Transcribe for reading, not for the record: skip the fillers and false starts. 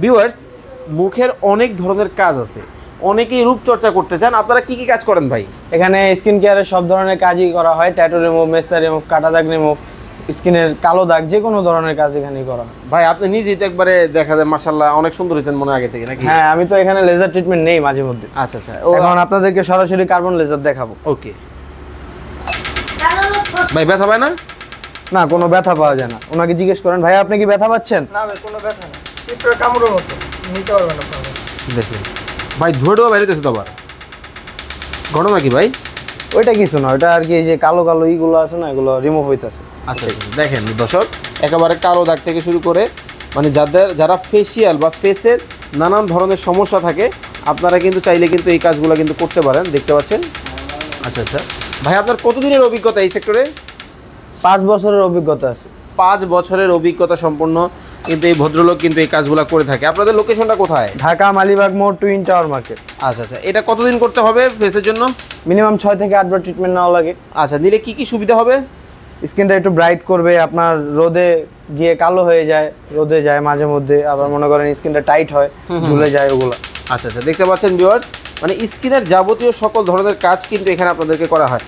Viewers, মুখের অনেক ধরনের কাজ আছে, অনেকেই রূপচর্চা করতে চান, আপনারা কি কি কাজ করেন ভাই? এখানে স্কিন কেয়ারের সব ধরনের কাজই করা হয়, ট্যাটু রিমুভ, মেস্তা রিমুভ, কাটা দাগ রিমুভ, স্কিনের কালো দাগ, যে কোনো ধরনের কাজ এখানেই করা হয়। ভাই আপনি নিজেই তো একবারে দেখা যায় মাশাআল্লাহ অনেক সুন্দর হয়েছেন মনে আগে থেকে নাকি? হ্যাঁ, আমি তো এখানে লেজার ট্রিটমেন্ট নেই মাঝে মধ্যে। আচ্ছা আচ্ছা, এখন আপনাদেরকে সরাসরি কার্বন লেজার দেখাবো। ওকে ভাই, ব্যথা পায় না? না, কোনো ব্যথা পাওয়া যায় না। ওনাকে জিজ্ঞেস করেন, ভাই আপনি কি ব্যথা পাচ্ছেন? না ভাই, কোনো ব্যথা না, পিঁপড়ার কামড়ের মতো, নিতে পারবেন আপনারা। দেখেন ভাই, ধুয়ে ধোয়া বেরিয়েছে তো আবার, ঘটনা কি ভাই? ওইটা কিছু না, ওইটা আর কি এই যে কালো কালো ইগুলো আছে না, এগুলো রিমুভ হইতাছে। আচ্ছা দেখেন দর্শক, একেবারে কালো দাগ থেকে শুরু করে মানে যারা ফেসিয়াল বা ফেসের নানান ধরনের সমস্যা থাকে, আপনারা কিন্তু চাইলে কিন্তু এই কাজগুলো কিন্তু করতে পারেন, দেখতে পাচ্ছেন। আচ্ছা আচ্ছা ভাই, আপনার কতদিনের অভিজ্ঞতা এই সেক্টরে? 5 বছরের অভিজ্ঞতা আছে। 5 বছরের অভিজ্ঞতা সম্পন্ন কিন্তু এই ভদ্রলোক কিন্তু এই কাজগুলো করে থাকে। আপনাদের লোকেশনটা কোথায়? ঢাকা মালিবাগ মোড়, টুইন টাওয়ার মার্কেট। আচ্ছা আচ্ছা, এটা কতদিন করতে হবে ফেসের জন্য? মিনিমাম 6 থেকে 8 বার ট্রিটমেন্ট নেওয়া লাগে। আচ্ছা, নিলে কি কি সুবিধা হবে? স্কিনটা একটু ব্রাইট করবে, আপনার রোদে গিয়ে কালো হয়ে যায়, রোদে যায় মাঝে মধ্যে, আবার মনে করেন স্কিনটা টাইট হয়, ঝুলে যায় ওগুলো। আচ্ছা আচ্ছা, দেখতে পাচ্ছেন ভিউয়ার্স, মানে স্কিনের যাবতীয় সকল ধরনের কাজ কিন্তু এখানে আপনাদেরকে করা হয়।